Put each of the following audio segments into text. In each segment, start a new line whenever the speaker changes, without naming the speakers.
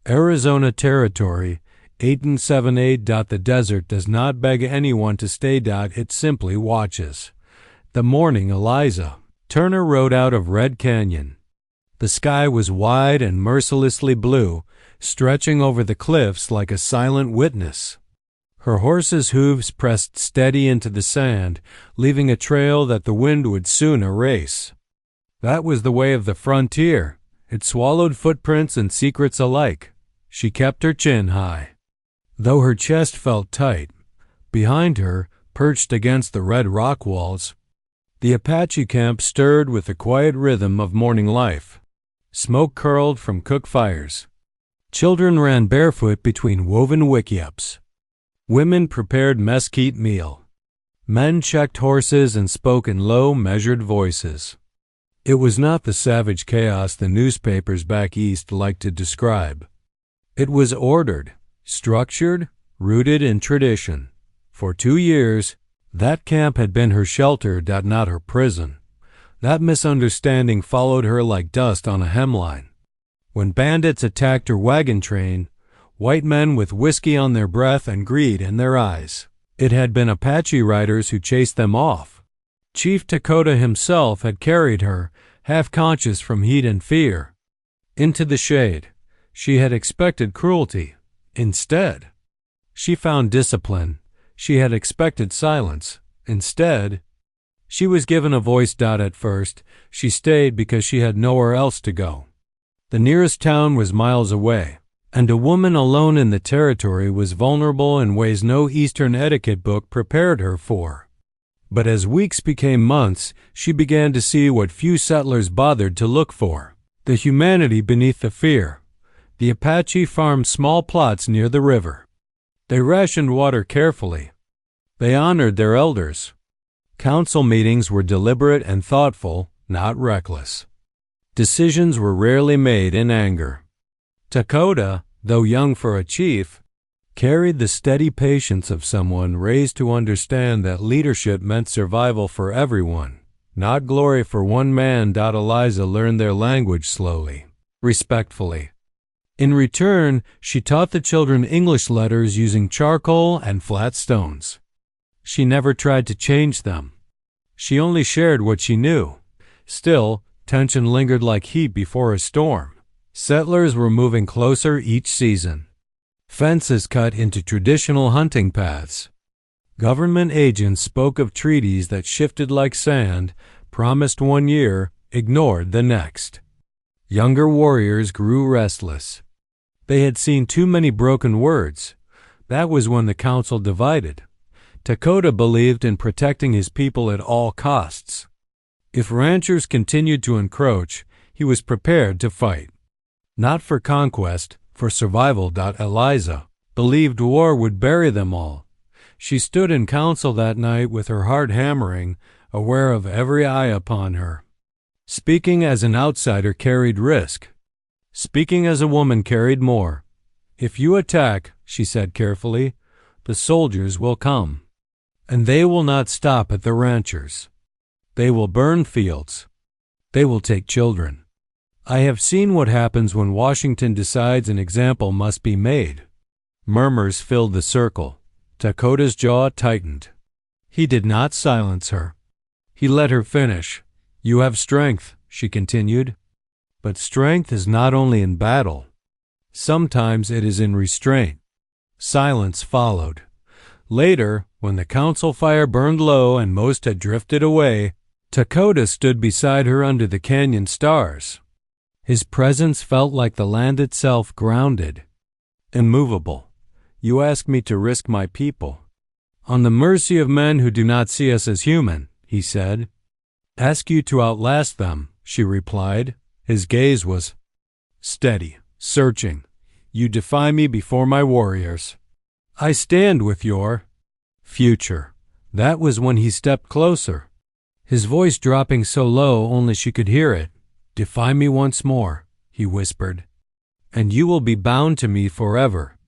Arizona Territory, 1878. The desert does not beg anyone to stay. It simply watches. The morning Eliza Turner rode out of Red Canyon. The sky was wide and mercilessly blue, stretching over the cliffs like a silent witness. Her horse's hooves pressed steady into the sand, leaving a trail that the wind would soon erase. That was the way of the frontier. It swallowed footprints and secrets alike. She kept her chin high, though her chest felt tight. Behind her, perched against the red rock walls, the Apache camp stirred with the quiet rhythm of morning life. Smoke curled from cook fires. Children ran barefoot between woven wickiups. Women prepared mesquite meal. Men checked horses and spoke in low, measured voices. It was not the savage chaos the newspapers back east liked to describe. It was ordered, structured, rooted in tradition. For 2 years, that camp had been her shelter, not her prison. That misunderstanding followed her like dust on a hemline. When bandits attacked her wagon train, white men with whiskey on their breath and greed in their eyes, it had been Apache riders who chased them off. Chief Dakota himself had carried her, half-conscious from heat and fear, into the shade. She had expected cruelty. Instead, she found discipline. She had expected silence. Instead, she was given a voice. At first, she stayed because she had nowhere else to go. The nearest town was miles away, and a woman alone in the territory was vulnerable in ways no Eastern etiquette book prepared her for. But as weeks became months, she began to see what few settlers bothered to look for: the humanity beneath the fear. The Apache farmed small plots near the river. They rationed water carefully. They honored their elders. Council meetings were deliberate and thoughtful, not reckless. Decisions were rarely made in anger. Dakota, though young for a chief, carried the steady patience of someone raised to understand that leadership meant survival for everyone, not glory for one man. Eliza learned their language slowly, respectfully. In return, she taught the children English letters using charcoal and flat stones. She never tried to change them. She only shared what she knew. Still, tension lingered like heat before a storm. Settlers were moving closer each season. Fences cut into traditional hunting paths. Government agents spoke of treaties that shifted like sand, promised 1 year, ignored the next. Younger warriors grew restless. They had seen too many broken words. That was when the council divided. Dakota believed in protecting his people at all costs. If ranchers continued to encroach, he was prepared to fight. Not for conquest, for survival. Eliza believed war would bury them all. She stood in council that night with her heart hammering, aware of every eye upon her. Speaking as an outsider carried risk. Speaking as a woman carried more. If you attack, she said carefully, the soldiers will come. And they will not stop at the ranchers. They will burn fields. They will take children. I have seen what happens when Washington decides an example must be made. Murmurs filled the circle. Dakota's jaw tightened. He did not silence her. He let her finish. You have strength, she continued. But strength is not only in battle. Sometimes it is in restraint. Silence followed. Later, when the council fire burned low and most had drifted away, Dakota stood beside her under the canyon stars. His presence felt like the land itself, grounded, immovable. You ask me to risk my people. On the mercy of men who do not see us as human, he said. Ask you to outlast them, she replied. His gaze was steady, searching. You defy me before my warriors. I stand with your future. That was when he stepped closer, his voice dropping so low only she could hear it. Defy me once more, he whispered, and you will be bound to me forever.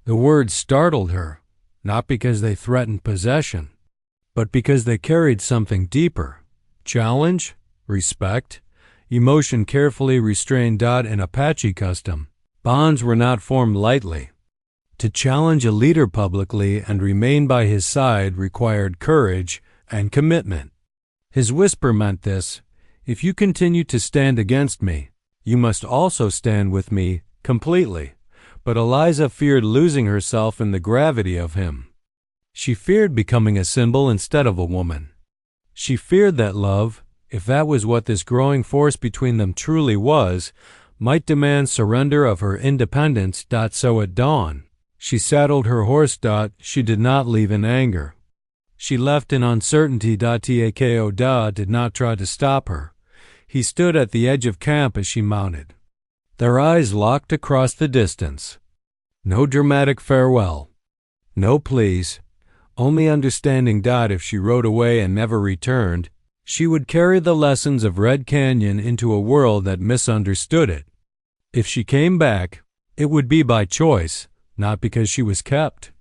The words startled her, not because they threatened possession, but because they carried something deeper. Challenge, respect, emotion carefully restrained. In Apache custom, Bonds were not formed lightly. To challenge a leader publicly and remain by his side required courage and commitment. His whisper meant this: if you continue to stand against me, you must also stand with me completely. But Eliza feared losing herself in the gravity of him. She feared becoming a symbol instead of a woman. She feared that love, if that was what this growing force between them truly was, might demand surrender of her independence. So at dawn, she saddled her horse. She did not leave in anger. She left in uncertainty. Tako did not try to stop her. He stood at the edge of camp as she mounted. Their eyes locked across the distance. No dramatic farewell. No pleas. Only understanding. If she rode away and never returned, she would carry the lessons of Red Canyon into a world that misunderstood it. If she came back, it would be by choice, not because she was kept.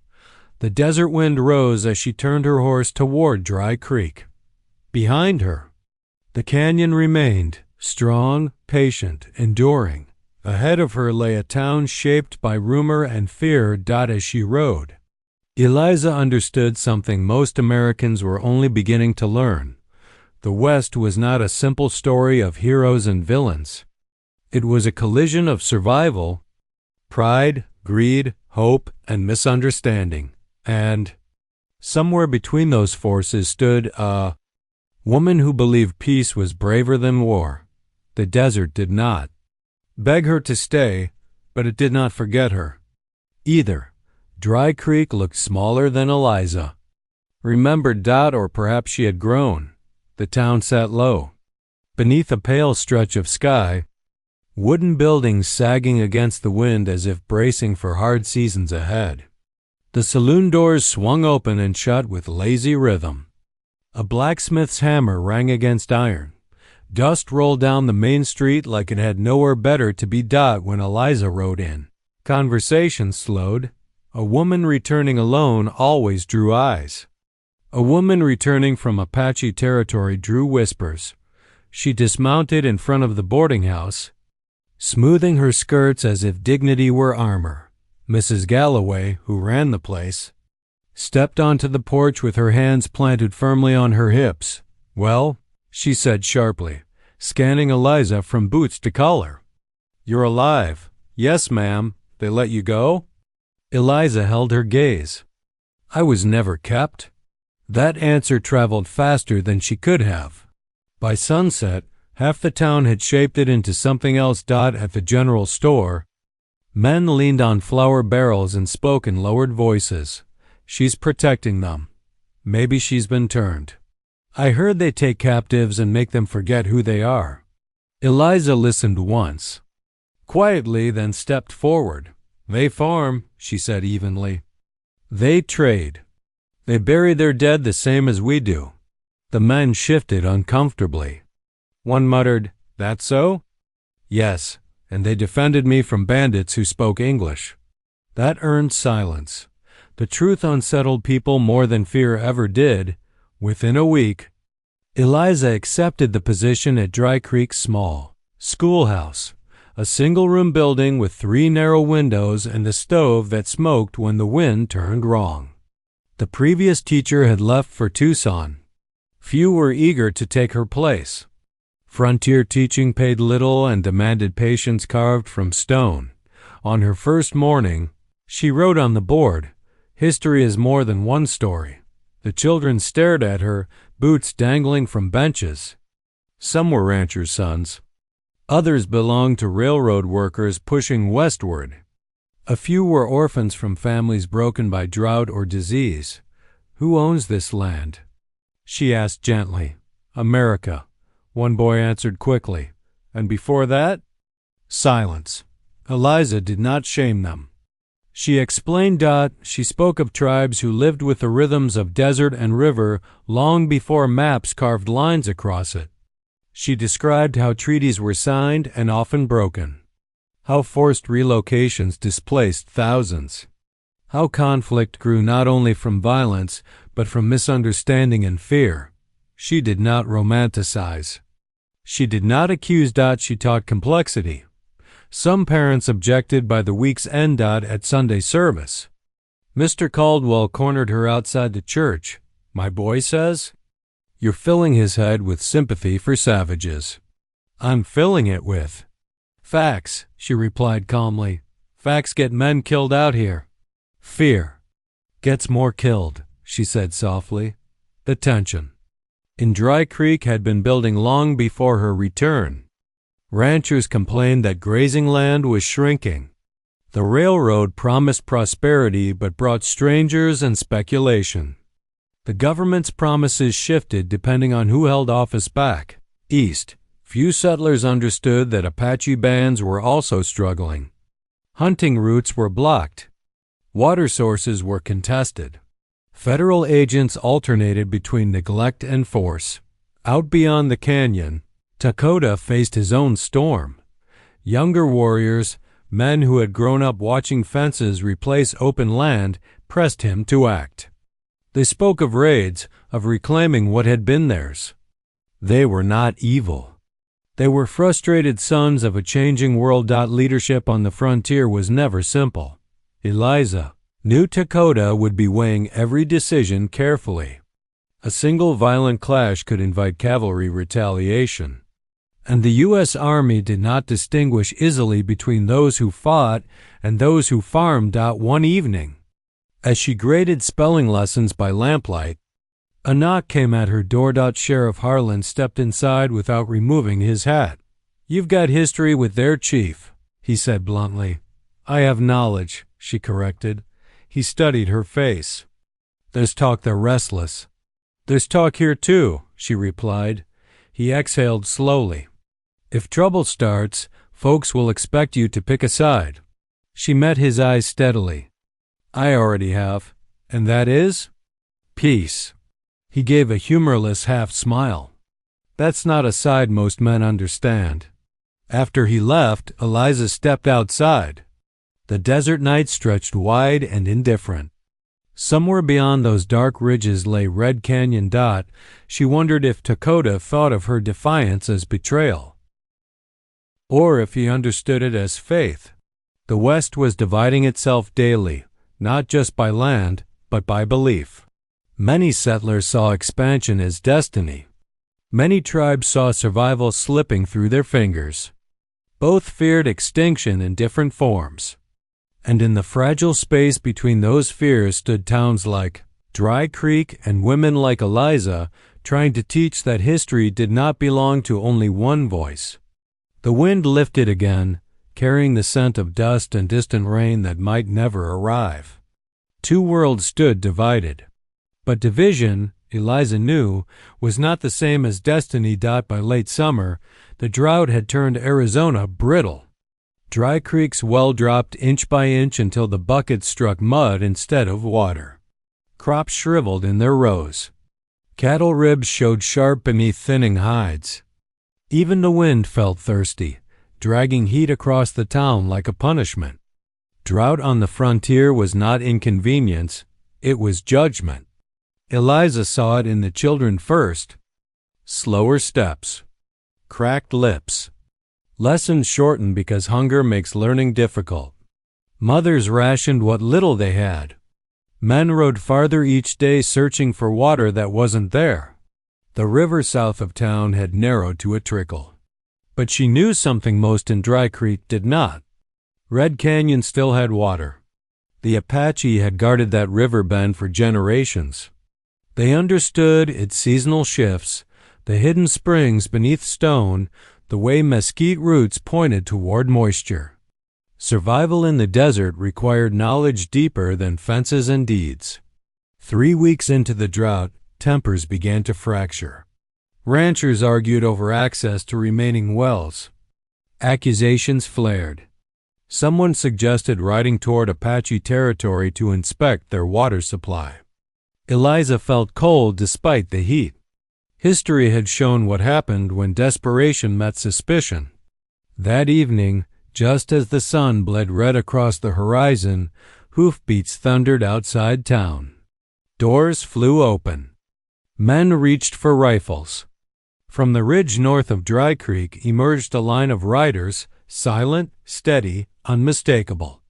The desert wind rose as she turned her horse toward Dry Creek. Behind her, the canyon remained, strong, patient, enduring. Ahead of her lay a town shaped by rumor and fear. As she rode, Eliza understood something most Americans were only beginning to learn. The West was not a simple story of heroes and villains. It was a collision of survival, pride, greed, hope, and misunderstanding. And somewhere between those forces stood a woman who believed peace was braver than war. The desert did not beg her to stay, but it did not forget her either. Dry Creek looked smaller than Eliza remembered. Or perhaps she had grown. The town sat low, beneath a pale stretch of sky, wooden buildings sagging against the wind as if bracing for hard seasons ahead. The saloon doors swung open and shut with lazy rhythm. A blacksmith's hammer rang against iron. Dust rolled down the main street like it had nowhere better to be. When Eliza rode in, conversation slowed. A woman returning alone always drew eyes. A woman returning from Apache territory drew whispers. She dismounted in front of the boarding house, smoothing her skirts as if dignity were armor. Mrs. Galloway, who ran the place, stepped onto the porch with her hands planted firmly on her hips. "Well," she said sharply, scanning Eliza from boots to collar. "You're alive." "Yes, ma'am." "They let you go?" Eliza held her gaze. "I was never kept." That answer traveled faster than she could have. By sunset, half the town had shaped it into something else. At the general store, men leaned on flour barrels and spoke in lowered voices. "She's protecting them. Maybe she's been turned. I heard they take captives and make them forget who they are." Eliza listened once, quietly, then stepped forward. "They farm," she said evenly. "They trade. They bury their dead the same as we do." The men shifted uncomfortably. One muttered, "That so?" "Yes, and they defended me from bandits who spoke English." That earned silence. The truth unsettled people more than fear ever did. Within a week, Eliza accepted the position at Dry Creek's small schoolhouse, a single-room building with 3 narrow windows and a stove that smoked when the wind turned wrong. The previous teacher had left for Tucson. Few were eager to take her place. Frontier teaching paid little and demanded patience carved from stone. On her first morning, she wrote on the board, "History is more than one story." The children stared at her, boots dangling from benches. Some were ranchers' sons. Others belonged to railroad workers pushing westward. A few were orphans from families broken by drought or disease. "Who owns this land?" she asked gently. "America," one boy answered quickly. "And before that?" Silence. Eliza did not shame them. She explained. She spoke of tribes who lived with the rhythms of desert and river long before maps carved lines across it. She described how treaties were signed and often broken, how forced relocations displaced thousands, how conflict grew not only from violence but from misunderstanding and fear. She did not romanticize. She did not accuse. She taught complexity. Some parents objected by the week's end at Sunday service. Mr. Caldwell cornered her outside the church. "My boy says?" "You're filling his head with sympathy for savages." "I'm filling it with facts," she replied calmly. "Facts get men killed out here. Fear gets more killed," she said softly. The tension in Dry Creek had been building long before her return. Ranchers complained that grazing land was shrinking. The railroad promised prosperity but brought strangers and speculation. The government's promises shifted depending on who held office back east. Few settlers understood that Apache bands were also struggling. Hunting routes were blocked. Water sources were contested. Federal agents alternated between neglect and force. Out beyond the canyon, Dakota faced his own storm. Younger warriors, men who had grown up watching fences replace open land, pressed him to act. They spoke of raids, of reclaiming what had been theirs. They were not evil. They were frustrated sons of a changing world. Leadership on the frontier was never simple. Eliza knew Dakota would be weighing every decision carefully. A single violent clash could invite cavalry retaliation. And the U.S. Army did not distinguish easily between those who fought and those who farmed. One evening, as she graded spelling lessons by lamplight, a knock came at her door. Sheriff Harlan stepped inside without removing his hat. "You've got history with their chief," he said bluntly. "I have knowledge," she corrected. He studied her face. "There's talk they're restless." "There's talk here too," she replied. He exhaled slowly. "If trouble starts, folks will expect you to pick a side." She met his eyes steadily. "I already have. And that is?" "Peace." He gave a humorless half-smile. "That's not a side most men understand." After he left, Eliza stepped outside. The desert night stretched wide and indifferent. Somewhere beyond those dark ridges lay Red Canyon. She wondered if Dakota thought of her defiance as betrayal, or if he understood it as faith. The West was dividing itself daily, not just by land, but by belief. Many settlers saw expansion as destiny. Many tribes saw survival slipping through their fingers. Both feared extinction in different forms. And in the fragile space between those fears stood towns like Dry Creek and women like Eliza, trying to teach that history did not belong to only one voice. The wind lifted again, carrying the scent of dust and distant rain that might never arrive. Two worlds stood divided. But division, Eliza knew, was not the same as destiny. By late summer, the drought had turned Arizona brittle. Dry Creek's well dropped inch by inch until the buckets struck mud instead of water. Crops shriveled in their rows. Cattle ribs showed sharp beneath thinning hides. Even the wind felt thirsty, dragging heat across the town like a punishment. Drought on the frontier was not inconvenience, it was judgment. Eliza saw it in the children first. Slower steps. Cracked lips. Lessons shortened because hunger makes learning difficult. Mothers rationed what little they had. Men rode farther each day searching for water that wasn't there. The river south of town had narrowed to a trickle. But she knew something most in Dry Creek did not. Red Canyon still had water. The Apache had guarded that river bend for generations. They understood its seasonal shifts, the hidden springs beneath stone, the way mesquite roots pointed toward moisture. Survival in the desert required knowledge deeper than fences and deeds. 3 weeks into the drought, tempers began to fracture. Ranchers argued over access to remaining wells. Accusations flared. Someone suggested riding toward Apache territory to inspect their water supply. Eliza felt cold despite the heat. History had shown what happened when desperation met suspicion. That evening, just as the sun bled red across the horizon, hoofbeats thundered outside town. Doors flew open. Men reached for rifles. From the ridge north of Dry Creek emerged a line of riders, silent, steady, unmistakable.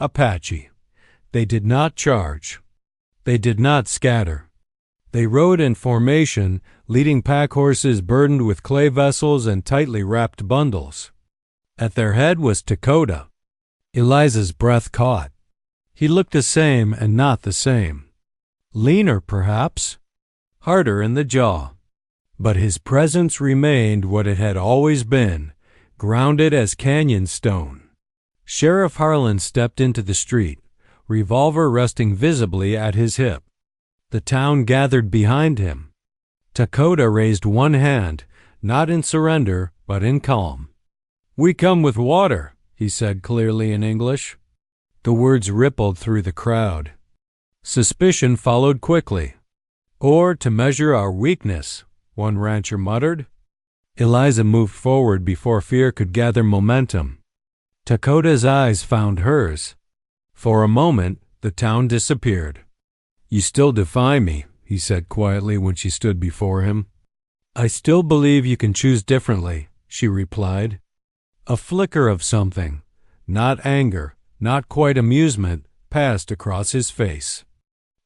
Apache. They did not charge. They did not scatter. They rode in formation, leading pack horses burdened with clay vessels and tightly wrapped bundles. At their head was Dakota. Eliza's breath caught. He looked the same and not the same. Leaner, perhaps. Harder in the jaw. But his presence remained what it had always been, grounded as canyon stone. Sheriff Harlan stepped into the street, revolver resting visibly at his hip. The town gathered behind him. Dakota raised one hand, not in surrender, but in calm. "We come with water," he said clearly in English. The words rippled through the crowd. Suspicion followed quickly. "Or to measure our weakness," one rancher muttered. Eliza moved forward before fear could gather momentum. Dakota's eyes found hers. For a moment, the town disappeared. "You still defy me," he said quietly when she stood before him. "I still believe you can choose differently," she replied. A flicker of something, not anger, not quite amusement, passed across his face.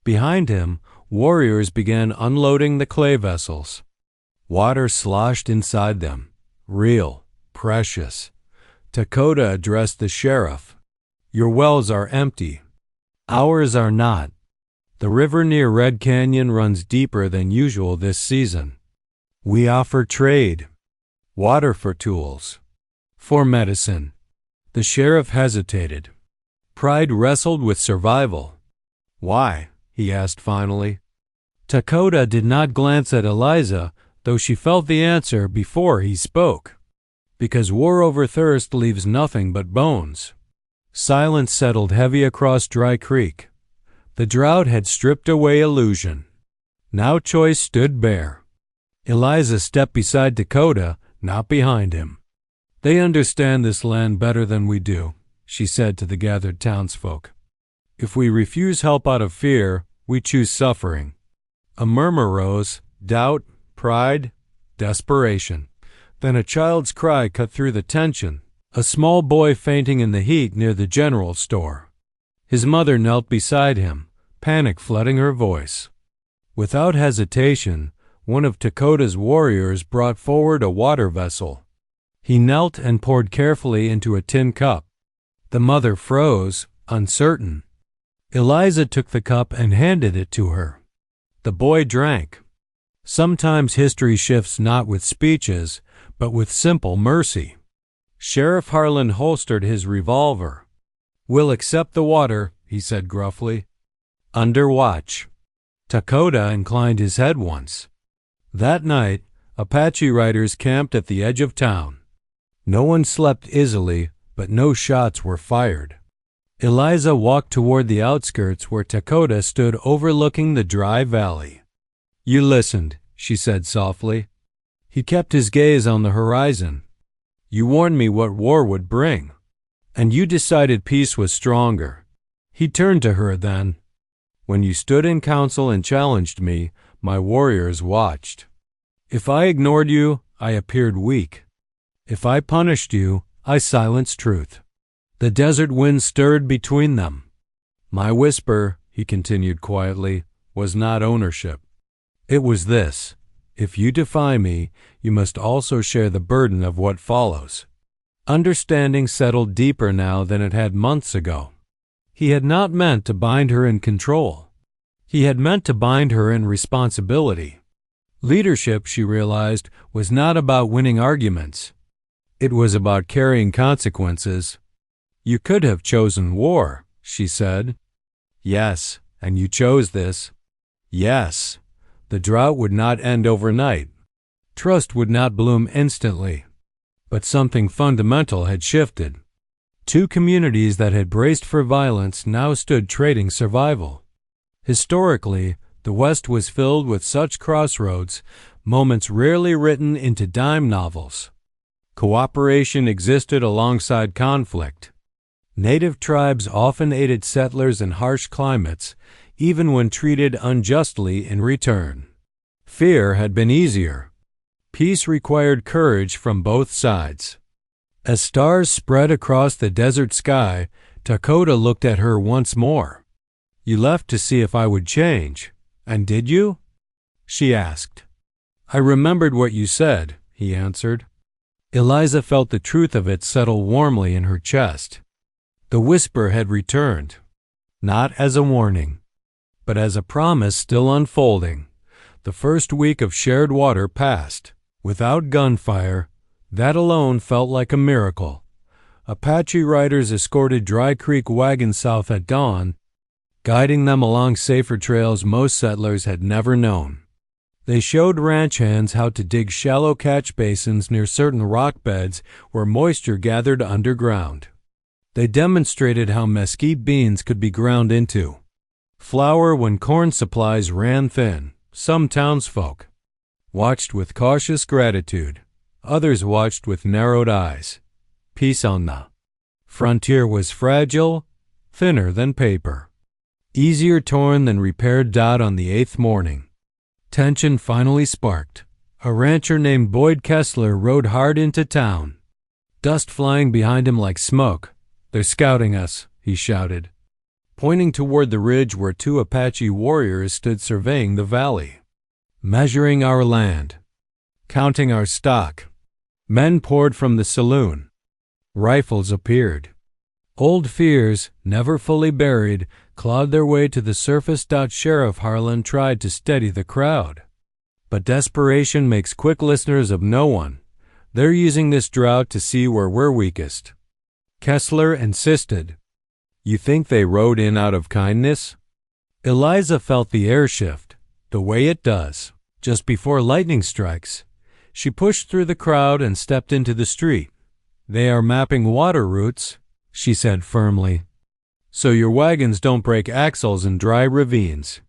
Behind him, warriors began unloading the clay vessels. Water sloshed inside them, real, precious. Dakota addressed the sheriff. "Your wells are empty. Ours are not. The river near Red Canyon runs deeper than usual this season. We offer trade. Water for tools. For medicine." The sheriff hesitated. Pride wrestled with survival. "Why?" he asked finally. Dakota did not glance at Eliza, though she felt the answer before he spoke. "Because war over thirst leaves nothing but bones." Silence settled heavy across Dry Creek. The drought had stripped away illusion. Now choice stood bare. Eliza stepped beside Dakota, not behind him. "They understand this land better than we do," she said to the gathered townsfolk. "If we refuse help out of fear, we choose suffering." A murmur rose, doubt, pride, desperation. Then a child's cry cut through the tension, a small boy fainting in the heat near the general store. His mother knelt beside him, panic flooding her voice. Without hesitation, one of Dakota's warriors brought forward a water vessel. He knelt and poured carefully into a tin cup. The mother froze, uncertain. Eliza took the cup and handed it to her. The boy drank. Sometimes history shifts not with speeches, but with simple mercy. Sheriff Harlan holstered his revolver. "We'll accept the water," he said gruffly. "Under watch." Dakota inclined his head once. That night, Apache riders camped at the edge of town. No one slept easily, but no shots were fired. Eliza walked toward the outskirts where Dakota stood overlooking the dry valley. "You listened," she said softly. He kept his gaze on the horizon. "You warned me what war would bring, and you decided peace was stronger." He turned to her then. "When you stood in council and challenged me, my warriors watched. If I ignored you, I appeared weak. If I punished you, I silenced truth." The desert wind stirred between them. "My whisper," he continued quietly, "was not ownership. It was this: if you defy me, you must also share the burden of what follows." Understanding settled deeper now than it had months ago. He had not meant to bind her in control. He had meant to bind her in responsibility. Leadership, she realized, was not about winning arguments. It was about carrying consequences. "You could have chosen war," she said. "Yes, and you chose this." "Yes, the drought would not end overnight. Trust would not bloom instantly. But something fundamental had shifted. Two communities that had braced for violence now stood trading survival. Historically, the West was filled with such crossroads, moments rarely written into dime novels. Cooperation existed alongside conflict. Native tribes often aided settlers in harsh climates, even when treated unjustly in return. Fear had been easier. Peace required courage from both sides. As stars spread across the desert sky, Dakota looked at her once more. "You left to see if I would change, and did you?" she asked. "I remembered what you said," he answered. Eliza felt the truth of it settle warmly in her chest. The whisper had returned, not as a warning, but as a promise still unfolding. The first week of shared water passed, without gunfire. That alone felt like a miracle. Apache riders escorted Dry Creek wagons south at dawn, guiding them along safer trails most settlers had never known. They showed ranch hands how to dig shallow catch basins near certain rock beds where moisture gathered underground. They demonstrated how mesquite beans could be ground into flour when corn supplies ran thin. Some townsfolk watched with cautious gratitude. Others watched with narrowed eyes. Peace on the frontier was fragile, thinner than paper, easier torn than repaired. On the 8th morning, tension finally sparked. A rancher named Boyd Kessler rode hard into town, dust flying behind him like smoke. "They're scouting us," he shouted, pointing toward the ridge where 2 Apache warriors stood surveying the valley. "Measuring our land, counting our stock." Men poured from the saloon. Rifles appeared. Old fears, never fully buried, clawed their way to the surface. Sheriff Harlan tried to steady the crowd. But desperation makes quick listeners of no one. "They're using this drought to see where we're weakest," Kessler insisted. "You think they rode in out of kindness?" Eliza felt the air shift, the way it does just before lightning strikes. She pushed through the crowd and stepped into the street. "They are mapping water routes," she said firmly, "so your wagons don't break axles in dry ravines."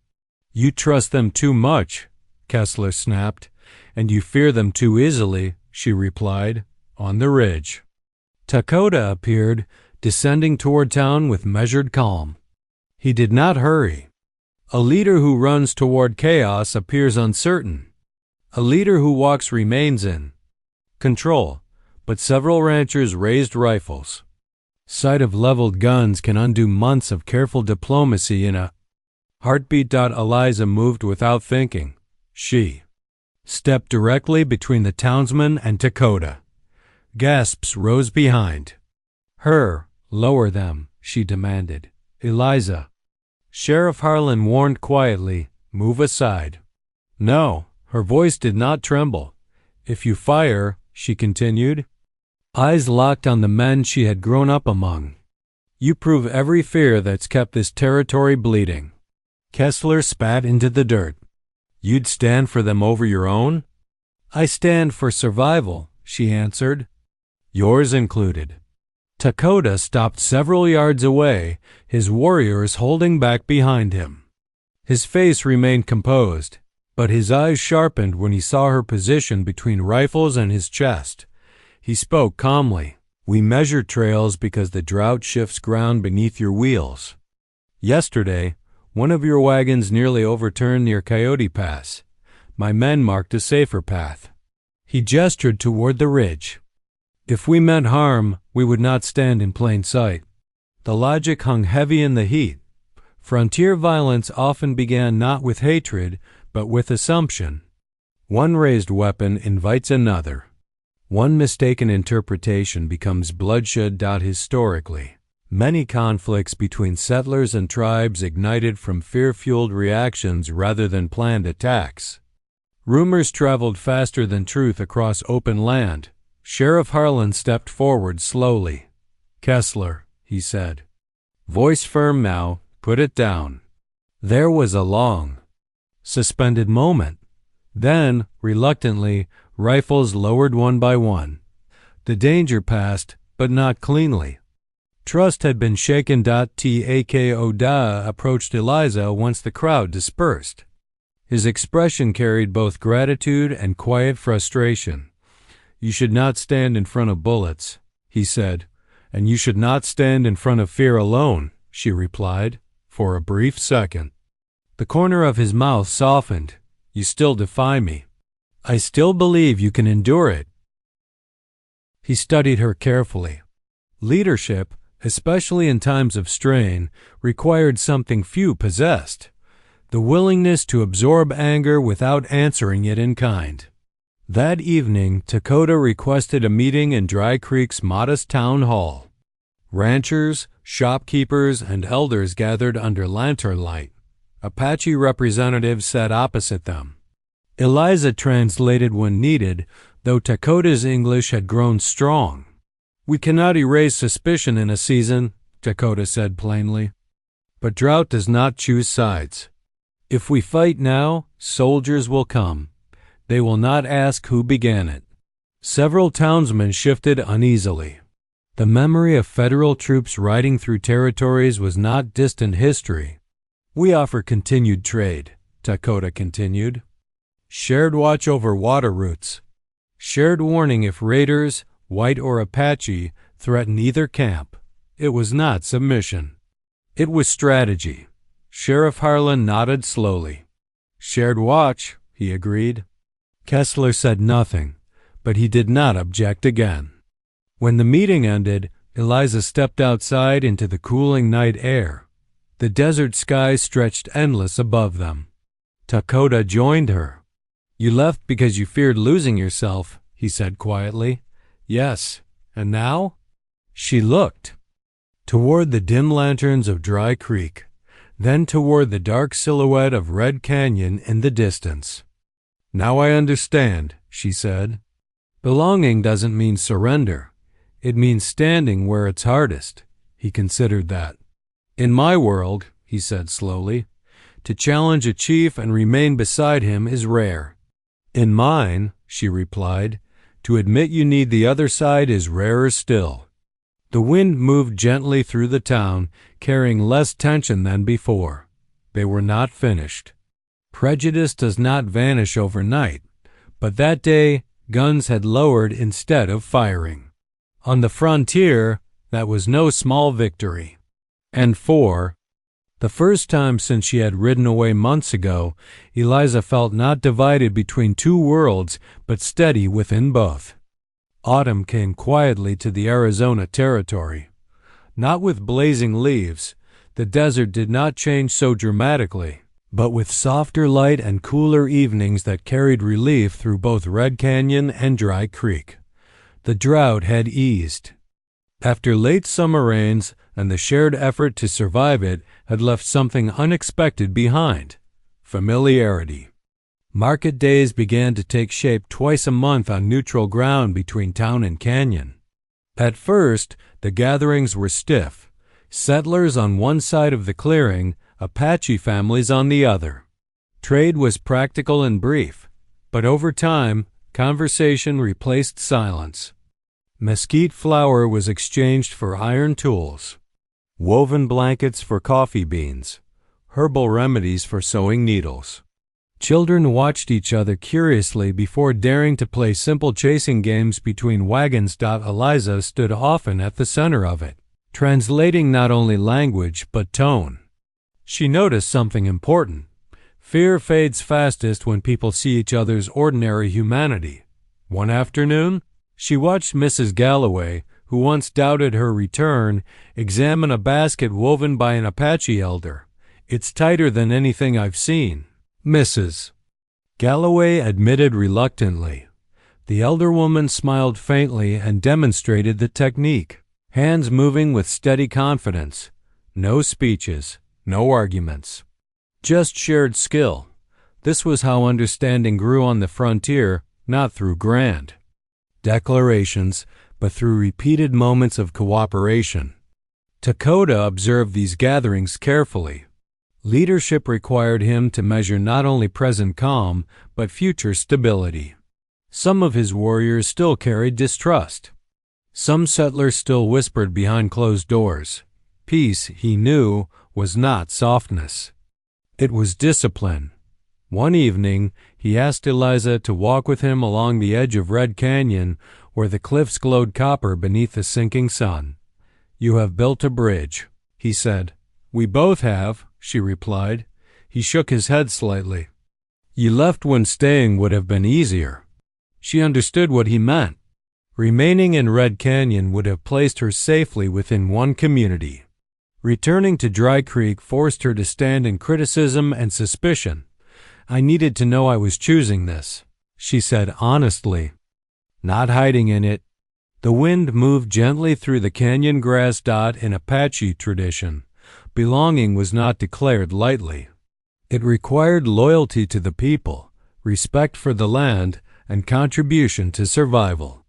"You trust them too much," Kessler snapped. "And you fear them too easily," she replied. On the ridge, Dakota appeared, descending toward town with measured calm. He did not hurry. A leader who runs toward chaos appears uncertain. A leader who walks remains in control. But several ranchers raised rifles. Sight of leveled guns can undo months of careful diplomacy in a heartbeat. Eliza moved without thinking. She stepped directly between the townsman and Dakota. Gasps rose behind her. "Lower them," she demanded. "Eliza." Sheriff Harlan warned quietly, "Move aside." "No." Her voice did not tremble. "If you fire," she continued, eyes locked on the men she had grown up among, "you prove every fear that's kept this territory bleeding." Kessler spat into the dirt. "You'd stand for them over your own?" "I stand for survival," she answered. "Yours included." Dakota stopped several yards away, his warriors holding back behind him. His face remained composed, but his eyes sharpened when he saw her position between rifles and his chest. He spoke calmly. "We measure trails because the drought shifts ground beneath your wheels. Yesterday, one of your wagons nearly overturned near Coyote Pass. My men marked a safer path." He gestured toward the ridge. "If we meant harm, we would not stand in plain sight." The logic hung heavy in the heat. Frontier violence often began not with hatred, but with assumption. One raised weapon invites another. One mistaken interpretation becomes bloodshed. Historically, many conflicts between settlers and tribes ignited from fear-fueled reactions rather than planned attacks. Rumors traveled faster than truth across open land. Sheriff Harlan stepped forward slowly. "Kessler," he said, voice firm now, "put it down." There was a long, suspended moment. Then, reluctantly, rifles lowered one by one. The danger passed, but not cleanly. Trust had been shaken. Tako approached Eliza once the crowd dispersed. His expression carried both gratitude and quiet frustration. "You should not stand in front of bullets," he said. "And you should not stand in front of fear alone," she replied, for a brief second. The corner of his mouth softened. "You still defy me. I still believe you can endure it." He studied her carefully. Leadership, especially in times of strain, required something few possessed: the willingness to absorb anger without answering it in kind. That evening, Dakota requested a meeting in Dry Creek's modest town hall. Ranchers, shopkeepers, and elders gathered under lantern light. Apache representatives sat opposite them. Eliza translated when needed, though Dakota's English had grown strong. "We cannot erase suspicion in a season," Dakota said plainly. "But drought does not choose sides. If we fight now, soldiers will come. They will not ask who began it." Several townsmen shifted uneasily. The memory of federal troops riding through territories was not distant history. "We offer continued trade," Dakota continued. "Shared watch over water routes. Shared warning if raiders, white or Apache, threaten either camp." It was not submission. It was strategy. Sheriff Harlan nodded slowly. "Shared watch," he agreed. Kessler said nothing, but he did not object again. When the meeting ended, Eliza stepped outside into the cooling night air. The desert sky stretched endless above them. Dakota joined her. "You left because you feared losing yourself," he said quietly. "Yes. And now?" She looked toward the dim lanterns of Dry Creek, then toward the dark silhouette of Red Canyon in the distance. "Now I understand," she said. "Belonging doesn't mean surrender. It means standing where it's hardest." He considered that. "In my world," he said slowly, "to challenge a chief and remain beside him is rare." "In mine," she replied, "to admit you need the other side is rarer still." The wind moved gently through the town, carrying less tension than before. They were not finished. Prejudice does not vanish overnight, but that day guns had lowered instead of firing. On the frontier, that was no small victory. And for the first time since she had ridden away months ago, Eliza felt not divided between two worlds, but steady within both. Autumn came quietly to the Arizona territory. Not with blazing leaves, the desert did not change so dramatically, but with softer light and cooler evenings that carried relief through both Red Canyon and Dry Creek. The drought had eased. After late summer rains and the shared effort to survive it had left something unexpected behind: familiarity. Market days began to take shape twice a month on neutral ground between town and canyon. At first, the gatherings were stiff: settlers on one side of the clearing, Apache families on the other. Trade was practical and brief, but over time, conversation replaced silence. Mesquite flour was exchanged for iron tools, woven blankets for coffee beans, herbal remedies for sewing needles. Children watched each other curiously before daring to play simple chasing games between wagons. Eliza stood often at the center of it, translating not only language but tone. She noticed something important. Fear fades fastest when people see each other's ordinary humanity. One afternoon, she watched Mrs. Galloway, who once doubted her return, examine a basket woven by an Apache elder. "It's tighter than anything I've seen, Mrs. Galloway admitted reluctantly. The elder woman smiled faintly and demonstrated the technique, hands moving with steady confidence. No speeches, no arguments. Just shared skill. This was how understanding grew on the frontier, not through grand declarations, but through repeated moments of cooperation. Dakota observed these gatherings carefully. Leadership required him to measure not only present calm, but future stability. Some of his warriors still carried distrust. Some settlers still whispered behind closed doors. Peace, he knew, was not softness. It was discipline. One evening, he asked Eliza to walk with him along the edge of Red Canyon, where the cliffs glowed copper beneath the sinking sun. "You have built a bridge," he said. "We both have," she replied. He shook his head slightly. "You left when staying would have been easier." She understood what he meant. Remaining in Red Canyon would have placed her safely within one community. Returning to Dry Creek forced her to stand in criticism and suspicion. "I needed to know I was choosing this," she said honestly, not hiding in it. The wind moved gently through the canyon grass. In Apache tradition, belonging was not declared lightly. It required loyalty to the people, respect for the land, and contribution to survival.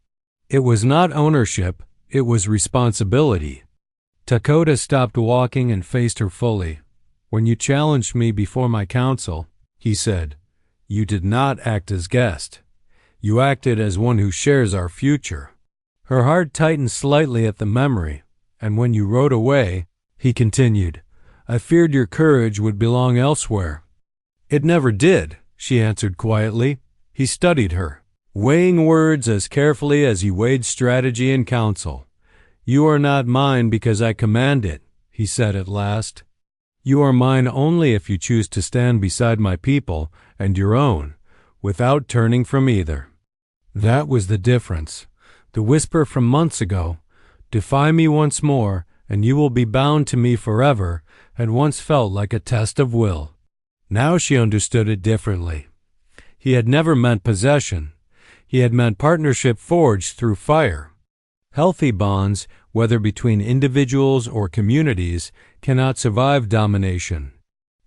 It was not ownership, it was responsibility. Dakota stopped walking and faced her fully. "When you challenged me before my council," he said, "you did not act as guest. You acted as one who shares our future." Her heart tightened slightly at the memory. "And when you rode away," he continued, "I feared your courage would belong elsewhere." "It never did," she answered quietly. He studied her, weighing words as carefully as he weighed strategy and counsel. "You are not mine because I command it," he said at last. "You are mine only if you choose to stand beside my people and your own, without turning from either." That was the difference. The whisper from months ago, "Defy me once more, and you will be bound to me forever," had once felt like a test of will. Now she understood it differently. He had never meant possession. He had meant partnership forged through fire. Healthy bonds, whether between individuals or communities, cannot survive domination.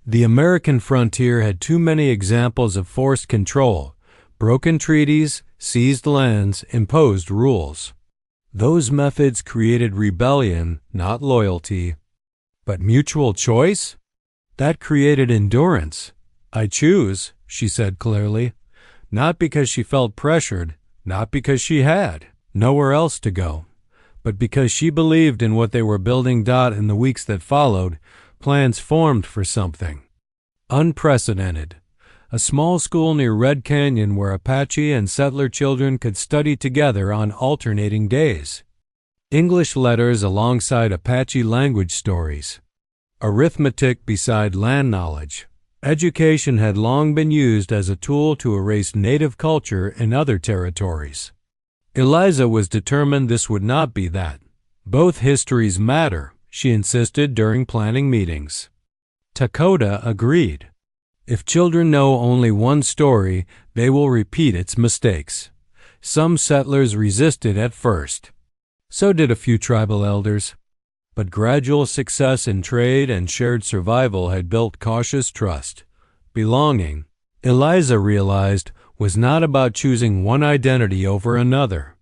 The American frontier had too many examples of forced control, broken treaties, seized lands, imposed rules. Those methods created rebellion, not loyalty. But mutual choice? That created endurance. "I choose," she said clearly, not because she felt pressured, not because she had nowhere else to go, but because she believed in what they were building. In the weeks that followed, plans formed for something unprecedented. A small school near Red Canyon where Apache and settler children could study together on alternating days. English letters alongside Apache language stories. Arithmetic beside land knowledge. Education had long been used as a tool to erase native culture in other territories. Eliza was determined this would not be that. "Both histories matter," she insisted during planning meetings. Dakota agreed. "If children know only one story, they will repeat its mistakes." Some settlers resisted at first. So did a few tribal elders. But gradual success in trade and shared survival had built cautious trust. Belonging, Eliza realized, was not about choosing one identity over another.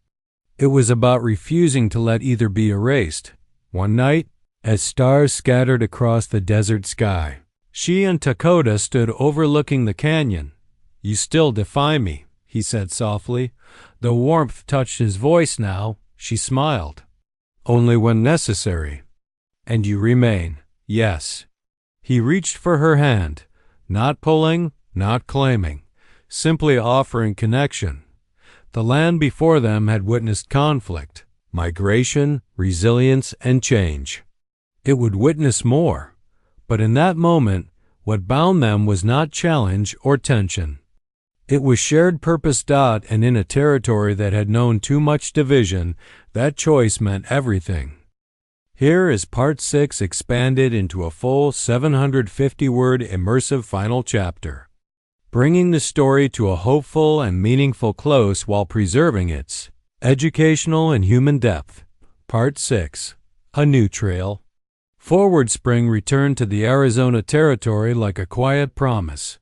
It was about refusing to let either be erased. One night, as stars scattered across the desert sky, she and Dakota stood overlooking the canyon. "You still defy me," he said softly. The warmth touched his voice now. She smiled. "Only when necessary." "And you remain." "Yes." He reached for her hand, not pulling, not claiming, simply offering connection. The land before them had witnessed conflict, migration, resilience, and change. It would witness more. But in that moment, what bound them was not challenge or tension. It was shared purpose. And in a territory that had known too much division, that choice meant everything. Here is Part 6 expanded into a full 750-word immersive final chapter, bringing the story to a hopeful and meaningful close while preserving its educational and human depth. Part 6, A New Trail. Forward Spring returned to the Arizona territory like a quiet promise.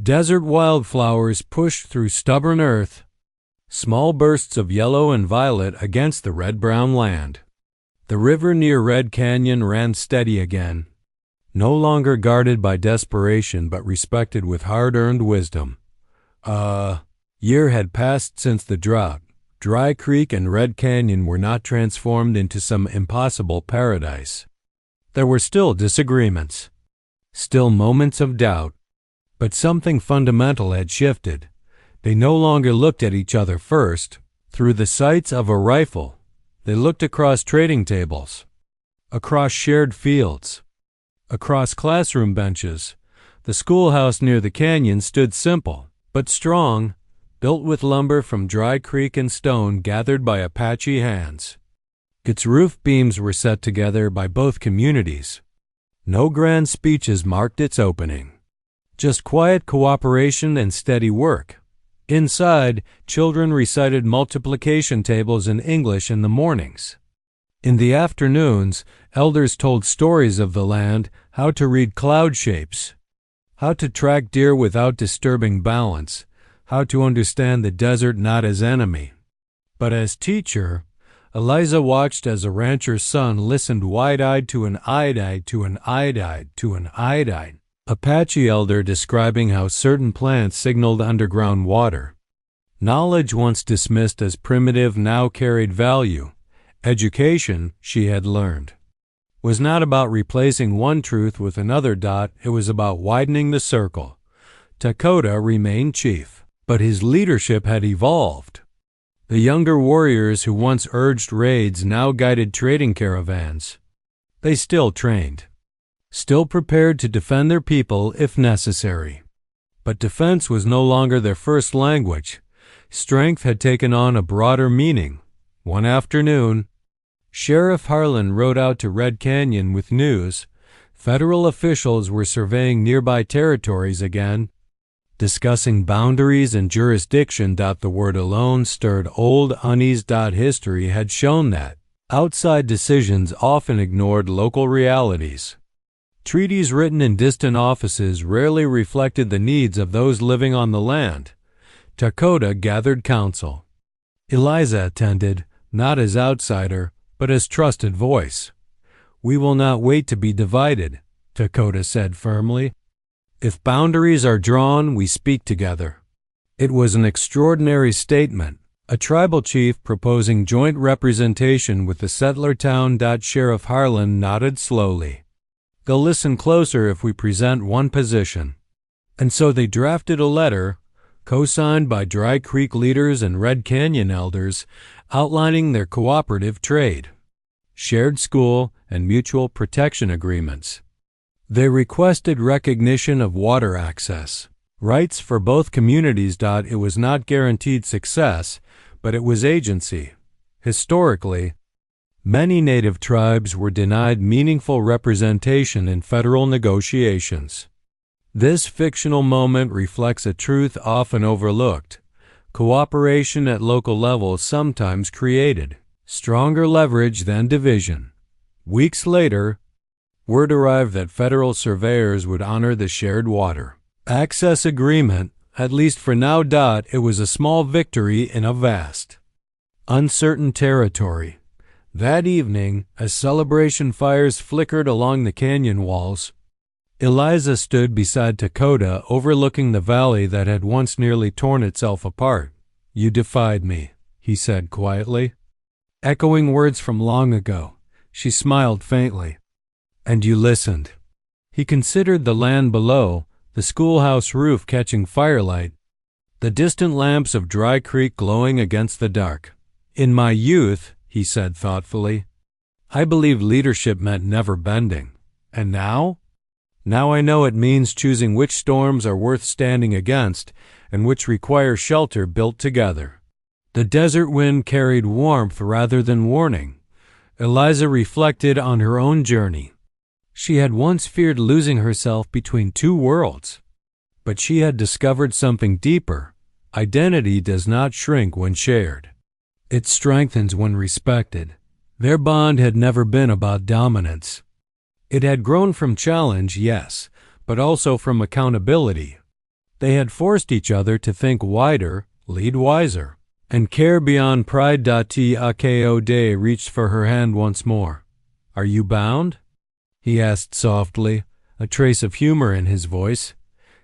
Desert wildflowers pushed through stubborn earth, small bursts of yellow and violet against the red-brown land. The river near Red Canyon ran steady again, no longer guarded by desperation but respected with hard-earned wisdom. A year had passed since the drought. Dry Creek and Red Canyon were not transformed into some impossible paradise. There were still disagreements, still moments of doubt, but something fundamental had shifted. They no longer looked at each other first, through the sights of a rifle. They looked across trading tables, across shared fields, across classroom benches. The schoolhouse near the canyon stood simple, but strong, built with lumber from Dry Creek and stone gathered by Apache hands. Its roof beams were set together by both communities. No grand speeches marked its opening. Just quiet cooperation and steady work. Inside, children recited multiplication tables in English in the mornings. In the afternoons, elders told stories of the land, how to read cloud shapes, how to track deer without disturbing balance, how to understand the desert not as enemy, but as teacher. Eliza watched as a rancher's son listened wide-eyed to an iodide to an iodide to an iodide. Apache elder describing how certain plants signaled underground water. Knowledge once dismissed as primitive now carried value. Education, she had learned, was not about replacing one truth with another. It was about widening the circle. Dakota remained chief, but his leadership had evolved. The younger warriors who once urged raids now guided trading caravans. They still trained, still prepared to defend their people if necessary. But defense was no longer their first language. Strength had taken on a broader meaning. One afternoon, Sheriff Harlan rode out to Red Canyon with news. Federal officials were surveying nearby territories again, discussing boundaries and jurisdiction. The word alone stirred old unease. History had shown that outside decisions often ignored local realities. Treaties written in distant offices rarely reflected the needs of those living on the land. Dakota gathered counsel. Eliza attended, not as outsider, but as trusted voice. "We will not wait to be divided," Dakota said firmly. "If boundaries are drawn, we speak together." It was an extraordinary statement, a tribal chief proposing joint representation with the settler town. Sheriff Harlan nodded slowly. "They'll listen closer if we present one position." And so they drafted a letter, co-signed by Dry Creek leaders and Red Canyon elders, outlining their cooperative trade, shared school, and mutual protection agreements. They requested recognition of water access, rights for both communities. It was not guaranteed success, but it was agency. Historically, many native tribes were denied meaningful representation in federal negotiations. This fictional moment reflects a truth often overlooked. Cooperation at local levels sometimes created stronger leverage than division. Weeks later, word arrived that federal surveyors would honor the shared water access agreement, at least for now. It was a small victory in a vast, uncertain territory. That evening, as celebration fires flickered along the canyon walls, Eliza stood beside Dakota, overlooking the valley that had once nearly torn itself apart. "You defied me," he said quietly, echoing words from long ago. She smiled faintly. "And you listened." He considered the land below, the schoolhouse roof catching firelight, the distant lamps of Dry Creek glowing against the dark. "In my youth," he said thoughtfully, "I believed leadership meant never bending. And now? Now I know it means choosing which storms are worth standing against and which require shelter built together." The desert wind carried warmth rather than warning. Eliza reflected on her own journey. She had once feared losing herself between two worlds, but she had discovered something deeper. Identity does not shrink when shared. It strengthens when respected. Their bond had never been about dominance. It had grown from challenge, yes, but also from accountability. They had forced each other to think wider, lead wiser, and care beyond pride. Akode reached for her hand once more. "Are you bound?" he asked softly, a trace of humor in his voice.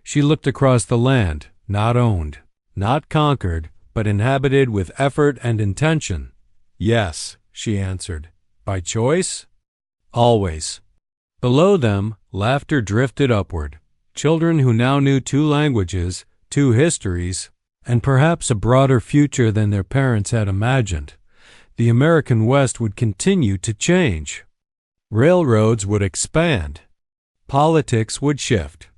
She looked across the land, not owned, not conquered, but inhabited with effort and intention. "Yes," she answered. "By choice?" "Always." Below them, laughter drifted upward. Children who now knew two languages, two histories, and perhaps a broader future than their parents had imagined. The American West would continue to change. Railroads would expand. Politics would shift.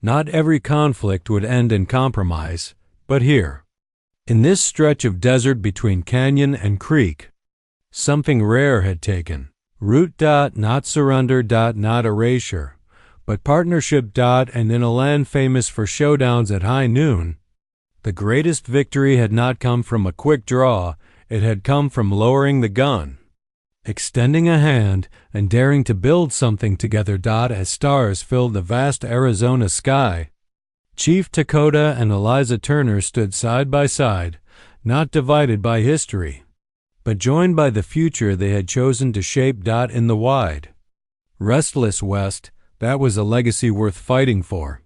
Not every conflict would end in compromise, but here, In this stretch of desert between canyon and creek, something rare had taken root. Not surrender. Not erasure, but partnership. And in a land famous for showdowns at high noon, the greatest victory had not come from a quick draw, it had come from lowering the gun, extending a hand, and daring to build something together. As stars filled the vast Arizona sky, Chief Dakota and Eliza Turner stood side by side, not divided by history, but joined by the future they had chosen to shape. In the wide, restless West, that was a legacy worth fighting for.